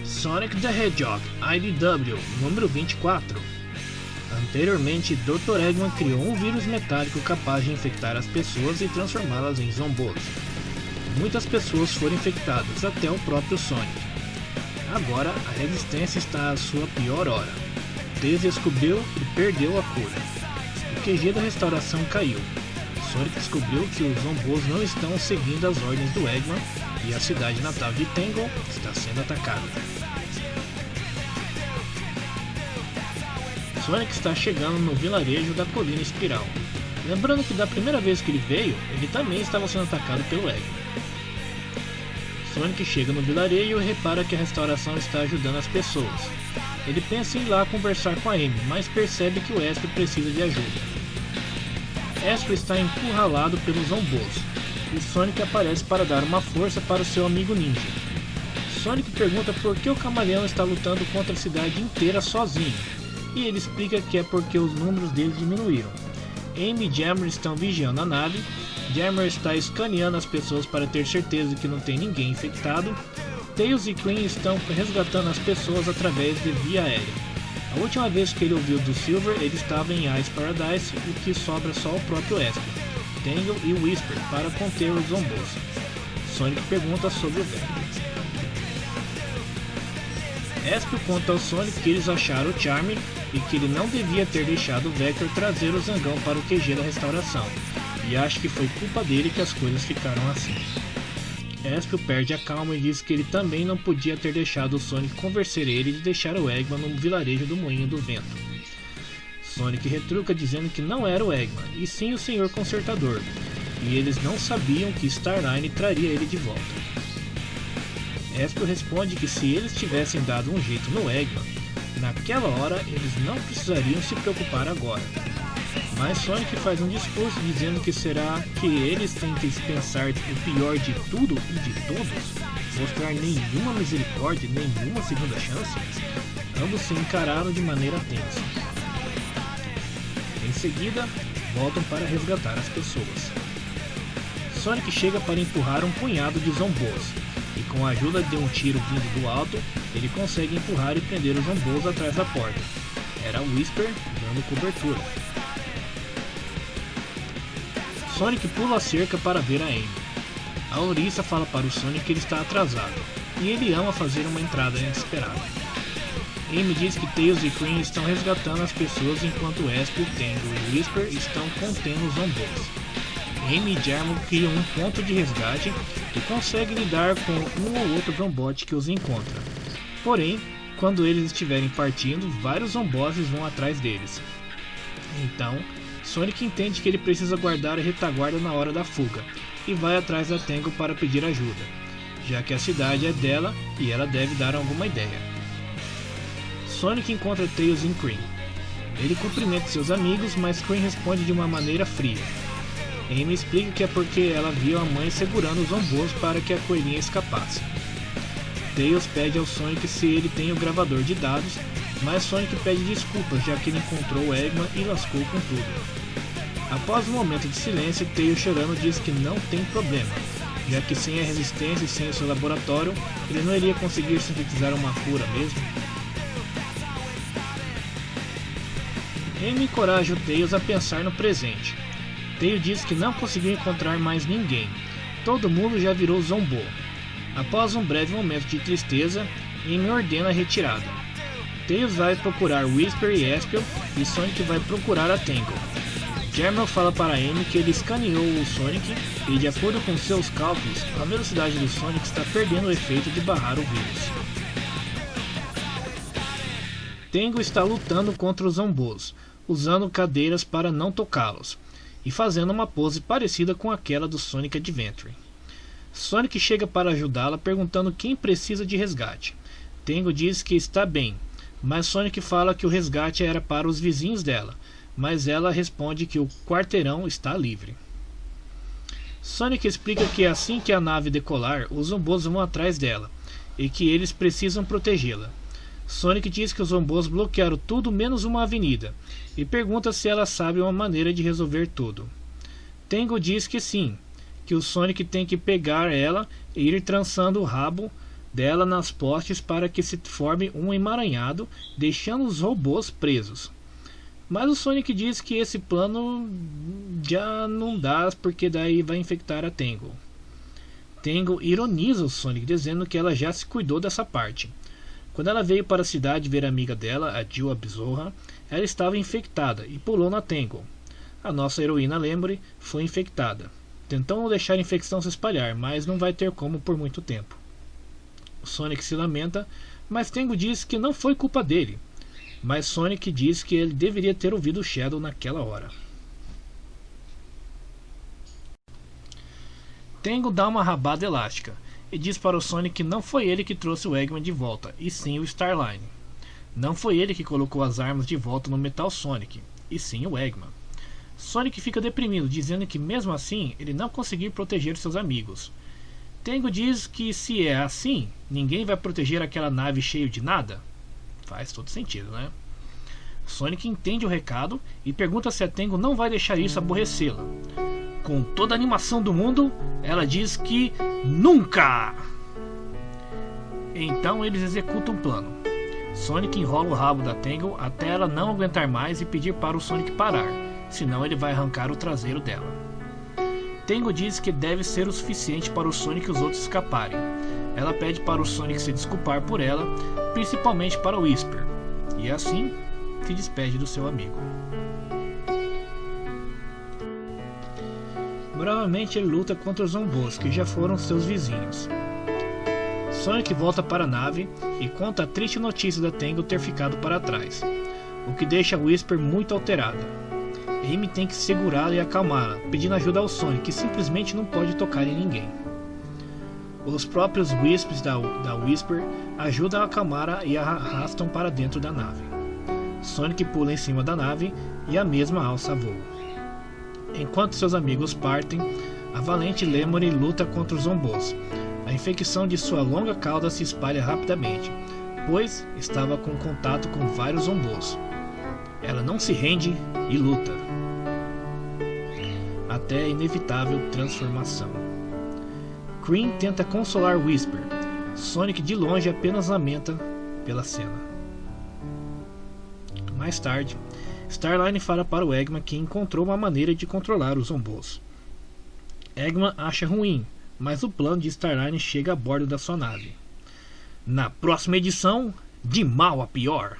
Sonic the Hedgehog IDW número 24. Anteriormente, Dr. Eggman criou um vírus metálico capaz de infectar as pessoas e transformá-las em zombos. Muitas pessoas foram infectadas, até o próprio Sonic. Agora, a resistência está à sua pior hora. Tails descobriu e perdeu a cura. O QG da restauração caiu. Sonic descobriu que os zombos não estão seguindo as ordens do Eggman e a cidade natal de Tangle está sendo atacada. Sonic está chegando no vilarejo da Colina Espiral. Lembrando que da primeira vez que ele veio, ele também estava sendo atacado pelo Eggman. Sonic chega no vilarejo e repara que a restauração está ajudando as pessoas. Ele pensa em ir lá conversar com a Amy, mas percebe que o Espio precisa de ajuda. Espio está encurralado pelos zombos, e Sonic aparece para dar uma força para o seu amigo ninja. Sonic pergunta por que o camaleão está lutando contra a cidade inteira sozinho, e ele explica que é porque os números dele diminuíram. Amy e Jammer estão vigiando a nave, Jammer está escaneando as pessoas para ter certeza que não tem ninguém infectado, Tails e Queen estão resgatando as pessoas através de via aérea. A última vez que ele ouviu do Silver, ele estava em Ice Paradise, o que sobra só o próprio Espio, Tangle e Whisper para conter os zombos. Sonic pergunta sobre o Vector. Espio conta ao Sonic que eles acharam o Charme e que ele não devia ter deixado o Vector trazer o Zangão para o QG da restauração, e acha que foi culpa dele que as coisas ficaram assim. Espio perde a calma e diz que ele também não podia ter deixado o Sonic convencer ele de deixar o Eggman no vilarejo do Moinho do Vento. Sonic retruca dizendo que não era o Eggman, e sim o Senhor Consertador, e eles não sabiam que Starline traria ele de volta. Espio responde que se eles tivessem dado um jeito no Eggman, naquela hora eles não precisariam se preocupar agora. Mas Sonic faz um discurso dizendo que será que eles têm que pensar o pior de tudo e de todos? Mostrar nenhuma misericórdia, nenhuma segunda chance? Ambos se encararam de maneira tensa. Em seguida, voltam para resgatar as pessoas. Sonic chega para empurrar um punhado de zombos, e com a ajuda de um tiro vindo do alto, ele consegue empurrar e prender os zombos atrás da porta. Era Whisper dando cobertura. Sonic pula a cerca para ver a Amy. A Orisa fala para o Sonic que ele está atrasado, e ele ama fazer uma entrada inesperada. Amy diz que Tails e Queen estão resgatando as pessoas enquanto Espio, Tangle e Whisper estão contendo os zombos. Amy e Jarmo criam um ponto de resgate e conseguem lidar com um ou outro zombot que os encontra. Porém, quando eles estiverem partindo, vários zomboses vão atrás deles. Então, Sonic entende que ele precisa guardar a retaguarda na hora da fuga, e vai atrás da Tangle para pedir ajuda, já que a cidade é dela e ela deve dar alguma ideia. Sonic encontra Tails e Queen. Ele cumprimenta seus amigos, mas Queen responde de uma maneira fria. Amy explica que é porque ela viu a mãe segurando os zombos para que a coelhinha escapasse. Tails pede ao Sonic se ele tem o gravador de dados, mas Sonic pede desculpas já que ele encontrou o Eggman e lascou com tudo. Após um momento de silêncio, Tails chorando diz que não tem problema, já que sem a resistência e sem o seu laboratório, ele não iria conseguir sintetizar uma cura mesmo. Amy encoraja o Tails a pensar no presente. Tails diz que não conseguiu encontrar mais ninguém, todo mundo já virou zombo. Após um breve momento de tristeza, Amy ordena a retirada. Tails vai procurar Whisper e Espio, e Sonic vai procurar a Tangle. Jarmo fala para Amy que ele escaneou o Sonic e, de acordo com seus cálculos, a velocidade do Sonic está perdendo o efeito de barrar o vírus. Tangle está lutando contra os zombos, usando cadeiras para não tocá-los, e fazendo uma pose parecida com aquela do Sonic Adventure. Sonic chega para ajudá-la perguntando quem precisa de resgate. Tangle diz que está bem, mas Sonic fala que o resgate era para os vizinhos dela, mas ela responde que o quarteirão está livre. Sonic explica que assim que a nave decolar, os zombos vão atrás dela, e que eles precisam protegê-la. Sonic diz que os zombos bloquearam tudo menos uma avenida, e pergunta se ela sabe uma maneira de resolver tudo. Tangle diz que sim, que o Sonic tem que pegar ela e ir trançando o rabo dela nas postes para que se forme um emaranhado, deixando os robôs presos. Mas o Sonic diz que esse plano já não dá, porque daí vai infectar a Tangle. Tangle ironiza o Sonic, dizendo que ela já se cuidou dessa parte. Quando ela veio para a cidade ver a amiga dela, a Jill a Besoura, ela estava infectada e pulou na Tangle. A nossa heroína Lembre foi infectada. Tentou não deixar a infecção se espalhar, mas não vai ter como por muito tempo. O Sonic se lamenta, mas Tangle diz que não foi culpa dele. Mas Sonic diz que ele deveria ter ouvido o Shadow naquela hora. Tangle dá uma rabada elástica e diz para o Sonic que não foi ele que trouxe o Eggman de volta, e sim o Starline. Não foi ele que colocou as armas de volta no Metal Sonic, e sim o Eggman. Sonic fica deprimido, dizendo que mesmo assim ele não conseguiu proteger seus amigos. Tangle diz que se é assim, ninguém vai proteger aquela nave cheia de nada. Faz todo sentido, né? Sonic entende o recado e pergunta se a Tangle não vai deixar isso aborrecê-la. Com toda a animação do mundo, ela diz que nunca! Então eles executam um plano. Sonic enrola o rabo da Tangle até ela não aguentar mais e pedir para o Sonic parar, senão ele vai arrancar o traseiro dela. Tangle diz que deve ser o suficiente para o Sonic e os outros escaparem. Ela pede para o Sonic se desculpar por ela, principalmente para o Whisper, e assim se despede do seu amigo. Bravamente ele luta contra os Zombos, que já foram seus vizinhos. Sonic volta para a nave e conta a triste notícia da Tangle ter ficado para trás, o que deixa Whisper muito alterada. Amy tem que segurá-la e acalmá-la, pedindo ajuda ao Sonic, que simplesmente não pode tocar em ninguém. Os próprios Wisps da Whisper ajudam a acalmá-la e a arrastam para dentro da nave. Sonic pula em cima da nave e a mesma alça voo. Enquanto seus amigos partem, a valente Lemony luta contra os Zombos. A infecção de sua longa cauda se espalha rapidamente, pois estava com contato com vários Zombos. Ela não se rende e luta até a inevitável transformação. Cream tenta consolar Whisper. Sonic de longe apenas lamenta pela cena. Mais tarde, Starline fala para o Eggman que encontrou uma maneira de controlar os Zombos. Eggman acha ruim, mas o plano de Starline chega a bordo da sua nave. Na próxima edição, de mal a pior.